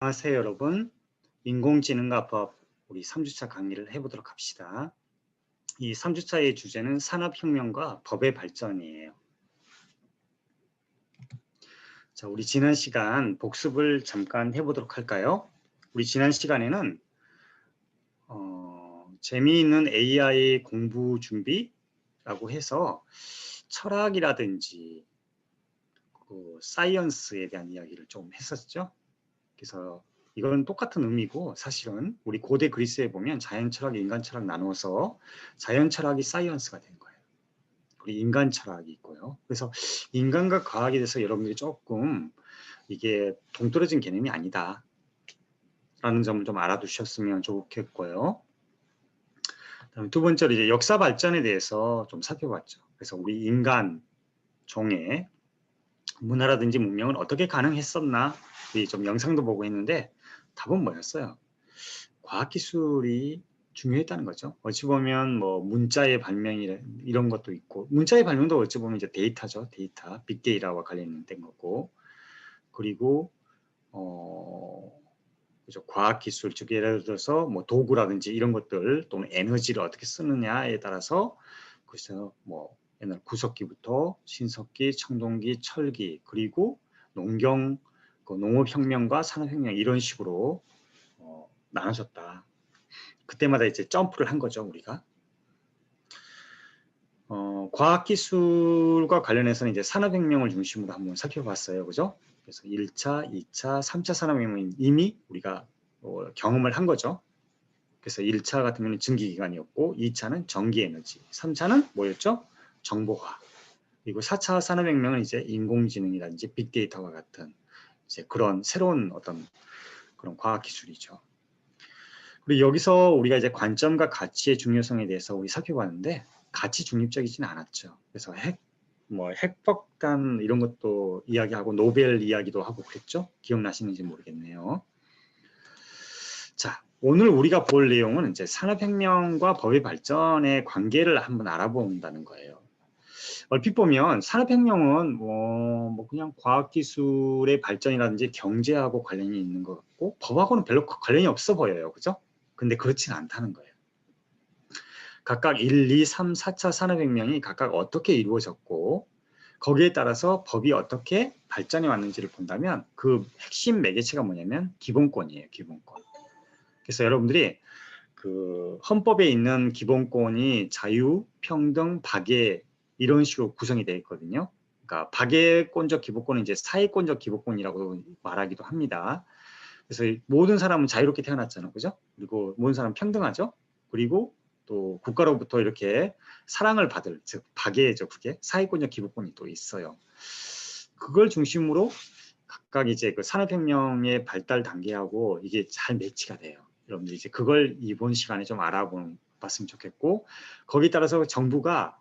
안녕하세요, 여러분. 인공지능과 법 우리 3주차 강의를 해보도록 합시다. 이 3주차의 주제는 산업혁명과 법의 발전이에요. 자, 우리 지난 시간 복습을 잠깐 해보도록 할까요? 우리 지난 시간에는 재미있는 AI 공부 준비라고 해서 철학이라든지 사이언스에 대한 이야기를 좀 했었죠. 그래서 이건 똑같은 의미고 사실은 우리 고대 그리스에 보면 자연 철학, 인간 철학 나눠서 자연 철학이 사이언스가 된 거예요. 우리 인간 철학이 있고요. 그래서 인간과 과학에 대해서 여러분들이 조금 이게 동떨어진 개념이 아니다 라는 점을 좀 알아두셨으면 좋겠고요. 그다음에 두 번째로 이제 역사 발전에 대해서 좀 살펴봤죠. 그래서 우리 인간 종의 문화라든지 문명은 어떻게 가능했었나, 우리 좀 영상도 보고 했는데 답은 뭐였어요? 과학기술이 중요했다는 거죠. 어찌 보면 뭐 문자의 발명이 이런 것도 있고, 문자의 발명도 어찌 보면 이제 데이터죠. 데이터, 빅데이터와 관련된 거고, 그리고 그죠. 과학기술, 즉 예를 들어서 뭐 도구라든지 이런 것들 또는 에너지를 어떻게 쓰느냐에 따라서, 그래서 뭐 옛날 구석기부터 신석기, 청동기, 철기, 그리고 농경, 농업혁명과 산업혁명 이런 식으로 나눠졌다. 그때마다 이제 점프를 한 거죠, 우리가. 과학기술과 관련해서는 이제 산업혁명을 중심으로 한번 살펴봤어요. 그죠? 그래서 1차, 2차, 3차 산업혁명은 이미 우리가 경험을 한 거죠. 그래서 1차 같은 경우는 증기기관이었고, 2차는 전기에너지, 3차는 뭐였죠? 정보화. 그리고 4차 산업혁명은 이제 인공지능이라든지 빅데이터와 같은 이제 그런 새로운 어떤 그런 과학기술이죠. 그리고 여기서 우리가 이제 관점과 가치의 중요성에 대해서 우리 살펴봤는데 가치 중립적이지는 않았죠. 그래서 핵폭탄 이런 것도 이야기하고 노벨 이야기도 하고 그랬죠. 기억나시는지 모르겠네요. 자, 오늘 우리가 볼 내용은 이제 산업혁명과 법의 발전의 관계를 한번 알아본다는 거예요. 얼핏 보면 산업혁명은 뭐 그냥 과학기술의 발전이라든지 경제하고 관련이 있는 것 같고 법하고는 별로 관련이 없어 보여요. 그죠? 근데 그렇지는 않다는 거예요. 각각 1, 2, 3, 4차 산업혁명이 각각 어떻게 이루어졌고 거기에 따라서 법이 어떻게 발전해 왔는지를 본다면 그 핵심 매개체가 뭐냐면 기본권이에요. 기본권. 그래서 여러분들이 그 헌법에 있는 기본권이 자유, 평등, 박애 이런 식으로 구성이 되어 있거든요. 그러니까 박애권적 기본권은 이제 사회권적 기본권이라고 말하기도 합니다. 그래서 모든 사람은 자유롭게 태어났잖아요. 그죠? 그리고 모든 사람은 평등하죠. 그리고 또 국가로부터 이렇게 사랑을 받을, 즉 박애죠. 그게 사회권적 기본권이 또 있어요. 그걸 중심으로 각각 이제 그 산업혁명의 발달 단계하고 이게 잘 매치가 돼요. 여러분들 이제 그걸 이번 시간에 좀 알아봤으면 좋겠고, 거기에 따라서 정부가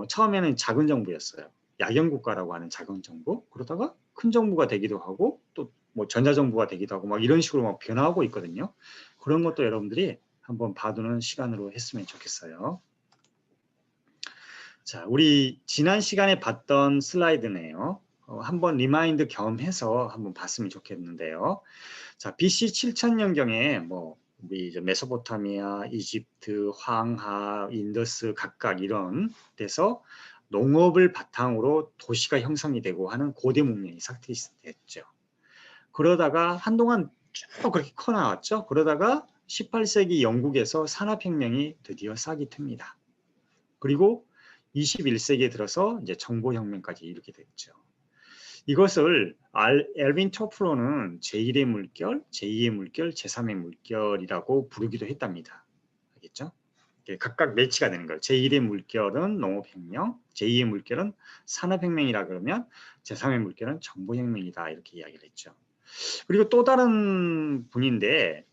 처음에는 작은 정부였어요. 야경국가라고 하는 작은 정부, 그러다가 큰 정부가 되기도 하고 또 뭐 전자정부가 되기도 하고 막 이런 식으로 막 변화하고 있거든요. 그런 것도 여러분들이 한번 봐두는 시간으로 했으면 좋겠어요. 자, 우리 지난 시간에 봤던 슬라이드네요. 한번 리마인드 겸해서 한번 봤으면 좋겠는데요. 자, BC 7000년경에 뭐 우리 이제 메소포타미아, 이집트, 황하, 인더스 각각 이런 데서 농업을 바탕으로 도시가 형성이 되고 하는 고대 문명이 삭제됐죠. 그러다가 한동안 쭉 그렇게 커 나왔죠. 그러다가 18세기 영국에서 산업혁명이 드디어 싹이 틉니다. 그리고 21세기에 들어서 이제 정보혁명까지 이렇게 됐죠. 이것을 엘빈 토플러는 제1의 물결, 제2의 물결, 제3의 물결이라고 부르기도 했답니다. 알겠죠? 각각 매치가 되는 거예요. 제1의 물결은 농업혁명, 제2의 물결은 산업혁명이라 그러면 제3의 물결은 정보혁명이다 이렇게 이야기를 했죠. 그리고 또 다른 분인데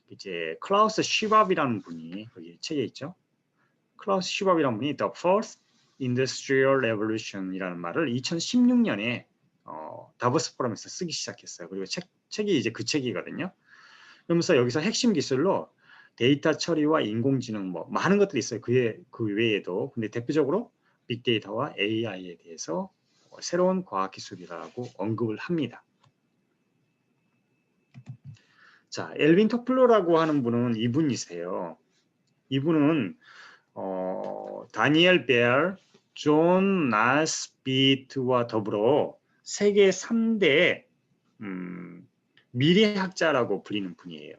이제 클라우스 슈밥이라는 분이 여기 책에 있죠. 클라우스 슈밥이라는 분이 The Fourth Industrial Revolution이라는 말을 2016년에 다보스 포럼에서 쓰기 시작했어요. 그리고 책이 이제 그 책이거든요. 그러면서 여기서 핵심 기술로 데이터 처리와 인공지능 뭐 많은 것들이 있어요. 그 외에도. 근데 대표적으로 빅데이터와 AI에 대해서 새로운 과학기술이라고 언급을 합니다. 자, 엘빈 토플러라고 하는 분은 이분이세요. 이분은 다니엘 벨, 존 나스비트와 더불어 세계 3대 미래학자라고 불리는 분이에요.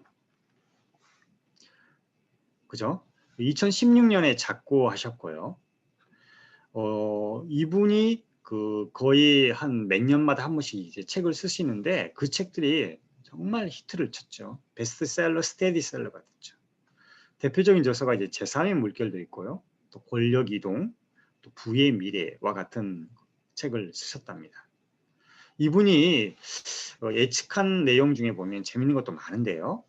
그죠? 2016년에 작고하셨고요. 이분이 거의 한 몇 년마다 한 번씩 이제 책을 쓰시는데 그 책들이 정말 히트를 쳤죠. 베스트셀러, 스테디셀러가 됐죠. 대표적인 저서가 이제 제3의 물결도 있고요. 또 권력 이동, 또 부의 미래와 같은 책을 쓰셨답니다. 이분이 예측한 내용 중에 보면 재밌는 것도 많은데요.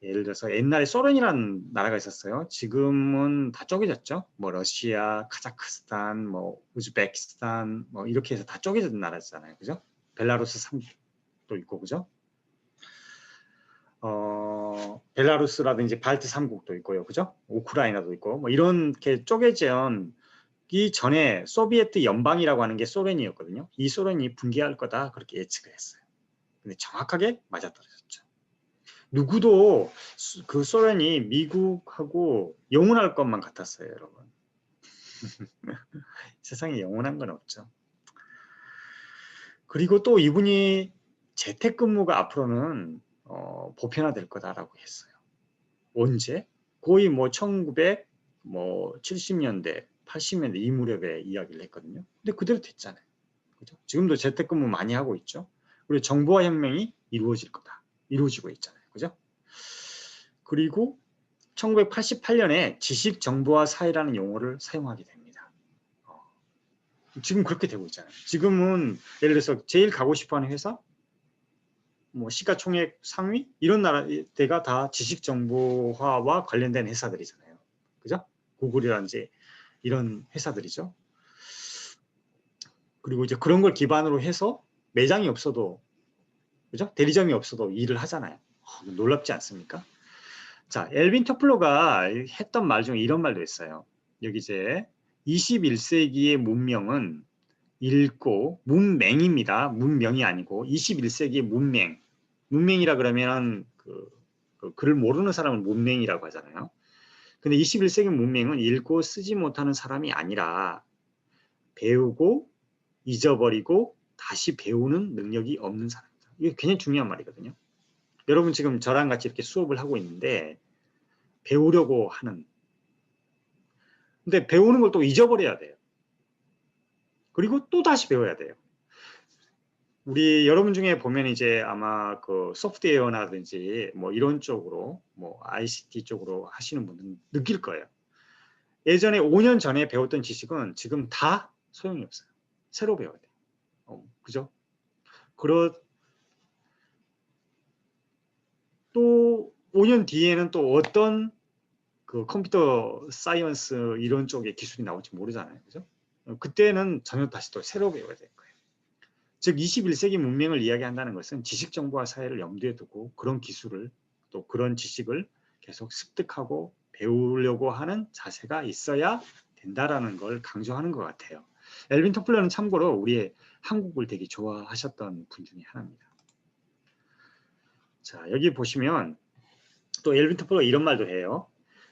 예를 들어서 옛날에 소련이라는 나라가 있었어요. 지금은 다 쪼개졌죠. 뭐 러시아, 카자흐스탄, 뭐 우즈베키스탄, 뭐 이렇게 해서 다 쪼개진 나라잖아요. 그죠? 벨라루스 3국도 있고, 그죠? 벨라루스라든지 발트 3국도 있고요. 그죠? 우크라이나도 있고, 뭐 이렇게 쪼개진 이 전에 소비에트 연방이라고 하는 게 소련이었거든요. 이 소련이 붕괴할 거다 그렇게 예측을 했어요. 근데 정확하게 맞아떨어졌죠. 누구도 그 소련이 미국하고 영원할 것만 같았어요, 여러분. 세상에 영원한 건 없죠. 그리고 또 이분이 재택근무가 앞으로는 보편화될 거다라고 했어요. 언제? 거의 뭐 1970년대, 80년대 이 무렵에 이야기를 했거든요. 근데 그대로 됐잖아요. 그죠? 지금도 재택근무 많이 하고 있죠. 그리고 정보화 혁명이 이루어질 거다. 이루어지고 있잖아요. 그죠? 그리고 1988년에 지식정보화 사회라는 용어를 사용하게 됩니다. 지금 그렇게 되고 있잖아요. 지금은 예를 들어서 제일 가고 싶어하는 회사, 뭐 시가총액 상위 이런 나라 데가 다 지식정보화와 관련된 회사들이잖아요. 그죠? 구글이라든지 이런 회사들이죠. 그리고 이제 그런 걸 기반으로 해서 매장이 없어도, 그죠? 대리점이 없어도 일을 하잖아요. 놀랍지 않습니까? 자, 엘빈 토플러가 했던 말 중에 이런 말도 있어요. 여기 이제 21세기의 문명은 읽고 문맹입니다. 문명이 아니고 21세기의 문맹. 문맹이라 그러면 그 글을 모르는 사람을 문맹이라고 하잖아요. 근데 21세기 문맹은 읽고 쓰지 못하는 사람이 아니라 배우고 잊어버리고 다시 배우는 능력이 없는 사람이다. 이게 굉장히 중요한 말이거든요. 여러분 지금 저랑 같이 이렇게 수업을 하고 있는데 배우려고 하는, 근데 배우는 걸 또 잊어버려야 돼요. 그리고 또 다시 배워야 돼요. 우리 여러분 중에 보면 이제 아마 그 소프트웨어나든지 뭐 이런 쪽으로 뭐 ICT 쪽으로 하시는 분들은 느낄 거예요. 예전에 5년 전에 배웠던 지식은 지금 다 소용이 없어요. 새로 배워야 돼요. 그죠? 또 5년 뒤에는 또 어떤 그 컴퓨터 사이언스 이런 쪽의 기술이 나올지 모르잖아요. 그죠? 그때는 전혀 다시 또 새로 배워야 될 거예요. 즉 21세기 문명을 이야기한다는 것은 지식정보화 사회를 염두에 두고 그런 기술을 또 그런 지식을 계속 습득하고 배우려고 하는 자세가 있어야 된다라는 걸 강조하는 것 같아요. 엘빈 토플러는 참고로 우리의 한국을 되게 좋아하셨던 분 중에 하나입니다. 자, 여기 보시면 또 엘빈 토플러 이런 말도 해요.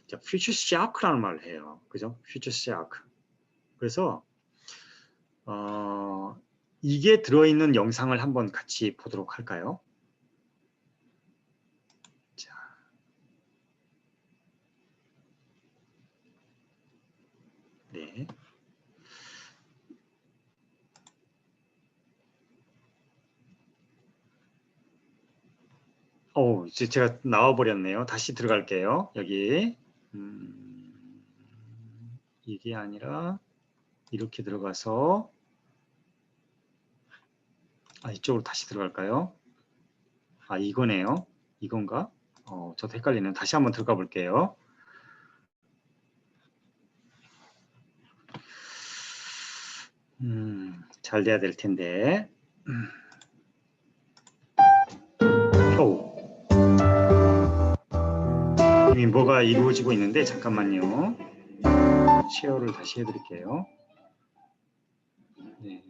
자, future shock라는 말을 해요. 그죠? future shock. 그래서 이게 들어있는 영상을 한번 같이 보도록 할까요? 자, 네. 이제 제가 나와버렸네요. 다시 들어갈게요. 여기. 이게 아니라 이렇게 들어가서 이쪽으로 다시 들어갈까요? 이거네요. 이건가? 저도 헷갈리네요. 다시 한번 들어가 볼게요. 잘 돼야 될 텐데. 이미 뭐가 이루어지고 있는데 잠깐만요. 쉐어를 다시 해드릴게요. 네.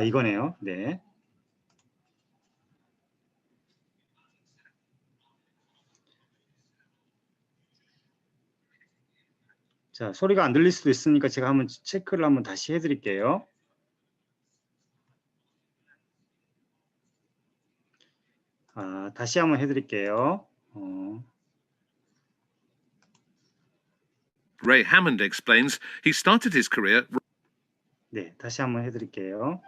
이거네요. 네. 자, 소리가 안 들릴 수도 있으니까 제가 한번 체크를 한번 다시 해드릴게요. 다시 한번 해드릴게요. Ray Hammond explains he started his career. 네, 다시 한번 해드릴게요.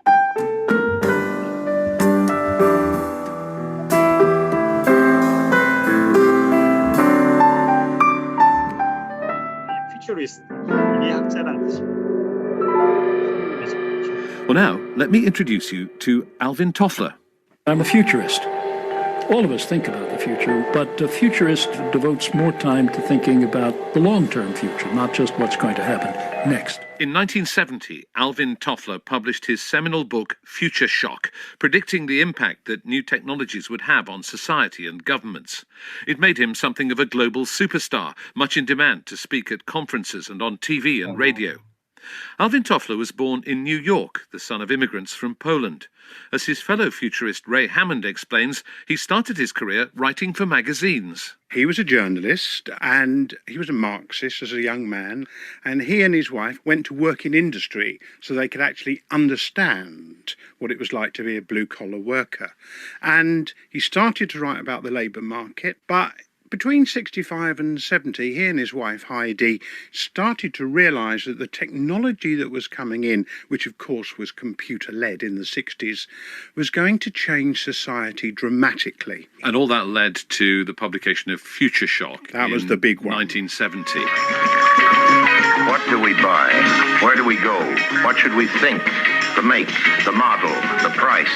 퓨처리스트, 미래학자란 뜻입니다. Well, now, let me introduce you to Alvin Toffler. I'm a futurist. All of us think about the future, but a futurist devotes more time to thinking about the long-term future, not just what's going to happen next. In 1970, Alvin Toffler published his seminal book, Future Shock, predicting the impact that new technologies would have on society and governments. It made him something of a global superstar, much in demand to speak at conferences and on TV and radio. Alvin Toffler was born in New York, the son of immigrants from Poland. As his fellow futurist Ray Hammond explains, he started his career writing for magazines. He was a journalist and he was a Marxist as a young man, and he and his wife went to work in industry so they could actually understand what it was like to be a blue-collar worker. And he started to write about the labour market, but between 65 and 70, he and his wife, Heidi, started to realise that the technology that was coming in, which of course was computer-led in the 60s, was going to change society dramatically. And all that led to the publication of Future Shock. That was the big one. 1970. What do we buy? Where do we go? What should we think? The make, the model, the price,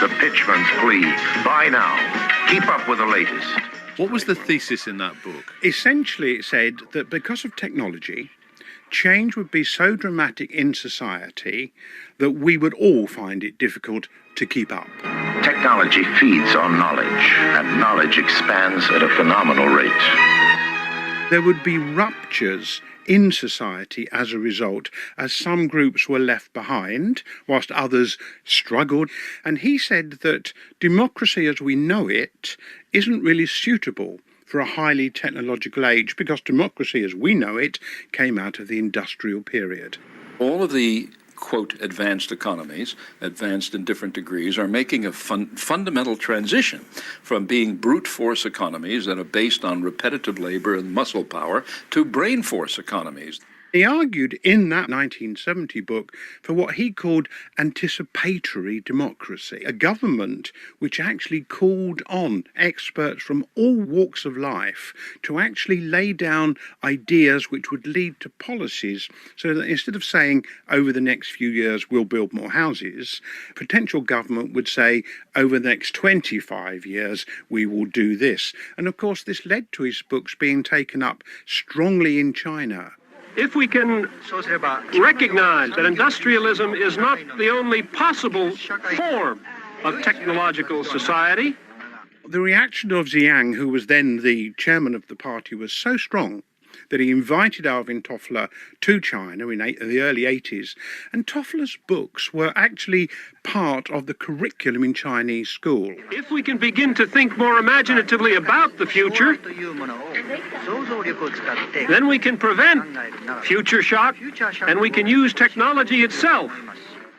the pitchman's plea. Buy now. Keep up with the latest. What was the thesis in that book? Essentially, it said that because of technology, change would be so dramatic in society that we would all find it difficult to keep up. Technology feeds on knowledge, and knowledge expands at a phenomenal rate. There would be ruptures in society as a result, as some groups were left behind whilst others struggled. And he said that democracy as we know it isn't really suitable for a highly technological age, because democracy as we know it came out of the industrial period. All of the quote, advanced economies, advanced in different degrees, are making a fundamental transition from being brute force economies that are based on repetitive labor and muscle power to brain force economies. He argued in that 1970 book for what he called anticipatory democracy, a government which actually called on experts from all walks of life to actually lay down ideas which would lead to policies, so that instead of saying over the next few years we'll build more houses, potential government would say over the next 25 years we will do this. And of course this led to his books being taken up strongly in China. If we can recognize that industrialism is not the only possible form of technological society. The reaction of Jiang, who was then the chairman of the party, was so strong that he invited Alvin Toffler to China in the early 80s. And Toffler's books were actually part of the curriculum in Chinese school. If we can begin to think more imaginatively about the future, then we can prevent future shock, and we can use technology itself.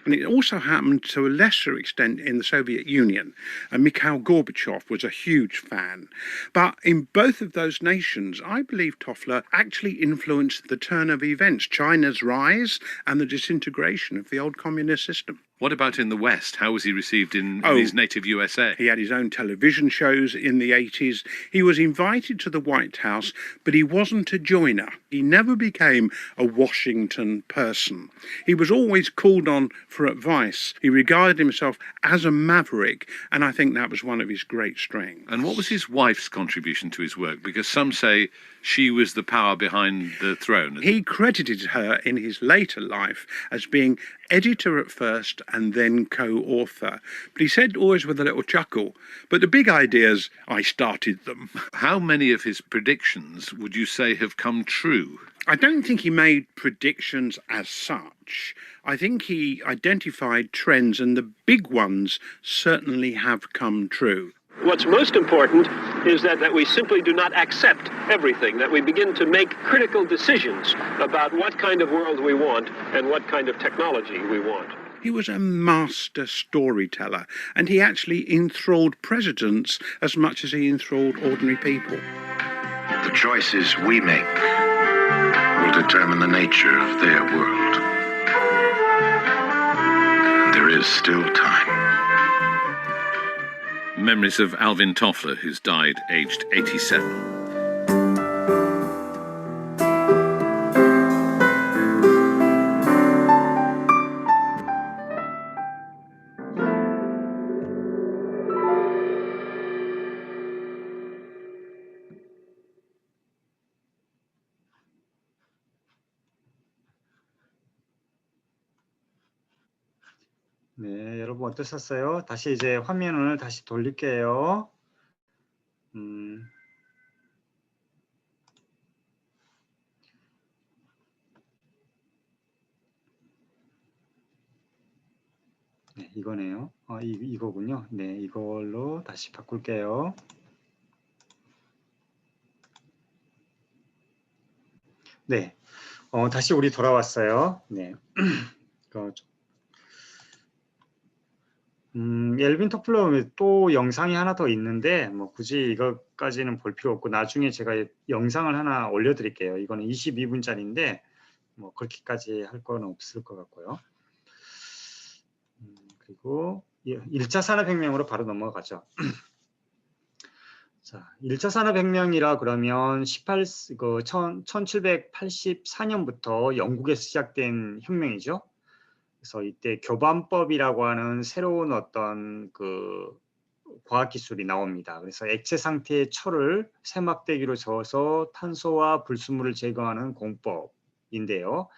And it also happened to a lesser extent in the Soviet Union. And Mikhail Gorbachev was a huge fan. But in both of those nations, I believe Toffler actually influenced the turn of events, China's rise and the disintegration of the old communist system. What about in the West? How was he received in his native USA? He had his own television shows in the 80s. He was invited to the White House, but he wasn't a joiner. He never became a Washington person. He was always called on for advice. He regarded himself as a maverick, and I think that was one of his great strengths. And what was his wife's contribution to his work? Because some say she was the power behind the throne. He credited her in his later life as being editor at first and then co-author. But he said, always with a little chuckle, but the big ideas, I started them. How many of his predictions would you say have come true? I don't think he made predictions as such. I think he identified trends, and the big ones certainly have come true. What's most important is that we simply do not accept everything, that we begin to make critical decisions about what kind of world we want and what kind of technology we want. He was a master storyteller, and he actually enthralled presidents as much as he enthralled ordinary people. The choices we make will determine the nature of their world. There is still time. Memories of Alvin Toffler, who's died aged 87. 네, 여러분 어떠셨어요? 다시 이제 화면을 다시 돌릴게요. 네, 이거네요. 이거군요. 네, 이걸로 다시 바꿀게요. 네, 다시 우리 돌아왔어요. 네. 엘빈 토플러 또 영상이 하나 더 있는데 뭐 굳이 이것까지는 볼 필요 없고 나중에 제가 영상을 하나 올려드릴게요. 이거는 22분짜리인데 뭐 그렇게까지 할 건 없을 것 같고요. 그리고 1차 산업혁명으로 바로 넘어가죠. 자, 1차 산업혁명이라 그러면 1784년부터 영국에서 시작된 혁명이죠. 그래서 이때 교반법이라고 하는 새로운 어떤 그 과학기술이 나옵니다. 그래서 액체 상태의 철을 세막대기로 저어서 탄소와 불순물을 제거하는 공법인데요.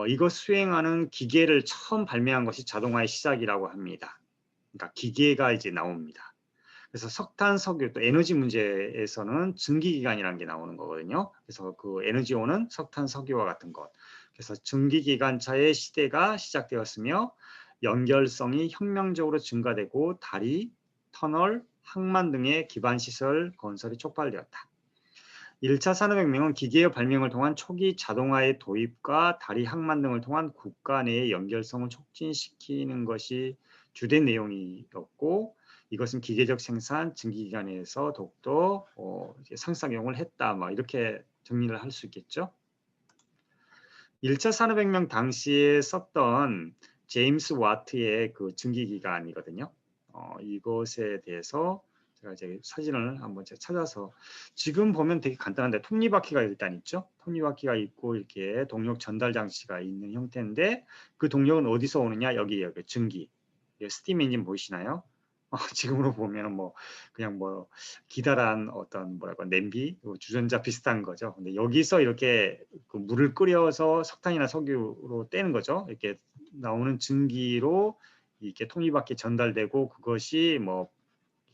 이것 수행하는 기계를 처음 발명한 것이 자동화의 시작이라고 합니다. 그러니까 기계가 이제 나옵니다. 그래서 석탄, 석유, 또 에너지 문제에서는 증기기관이라는 게 나오는 거거든요. 그래서 그 에너지원은 석탄, 석유와 같은 것. 그래서 증기기관차의 시대가 시작되었으며 연결성이 혁명적으로 증가되고 다리, 터널, 항만 등의 기반시설 건설이 촉발되었다. 1차 산업혁명은 기계의 발명을 통한 초기 자동화의 도입과 다리, 항만 등을 통한 국가 내의 연결성을 촉진시키는 것이 주된 내용이었고 이것은 기계적 생산, 증기기관에서 더욱더 상상용을 했다. 막 이렇게 정리를 할 수 있겠죠. 1차 산업혁명 당시에 썼던 제임스 와트의 그 증기기관이거든요. 이것에 대해서 제가 이제 사진을 한번 제가 찾아서 지금 보면 되게 간단한데 톱니바퀴가 일단 있죠. 톱니바퀴가 있고 이렇게 동력 전달 장치가 있는 형태인데 그 동력은 어디서 오느냐? 여기 증기. 스팀 엔진 보이시나요? 지금으로 보면 뭐 그냥 뭐 기다란 어떤 뭐랄까 냄비 주전자 비슷한 거죠. 근데 여기서 이렇게 그 물을 끓여서 석탄이나 석유로 떼는 거죠. 이렇게 나오는 증기로 이렇게 톱니바퀴 전달되고 그것이 뭐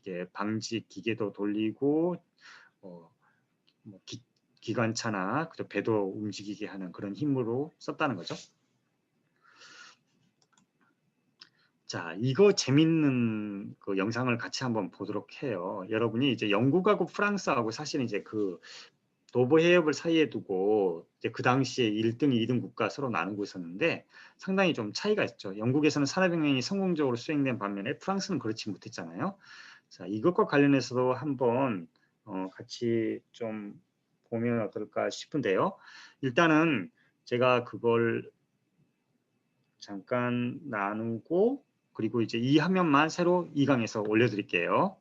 이게 방지 기계도 돌리고 뭐 기관차나 배도 움직이게 하는 그런 힘으로 썼다는 거죠. 자, 이거 재밌는 그 영상을 같이 한번 보도록 해요. 여러분이 이제 영국하고 프랑스하고 사실은 이제 그 도보 해협을 사이에 두고 이제 그 당시에 1등, 2등 국가 서로 나누고 있었는데 상당히 좀 차이가 있죠. 영국에서는 산업혁명이 성공적으로 수행된 반면에 프랑스는 그렇지 못했잖아요. 자, 이것과 관련해서도 한번 같이 좀 보면 어떨까 싶은데요. 일단은 제가 그걸 잠깐 나누고 그리고 이제 이 화면만 새로 2강에서 올려드릴게요.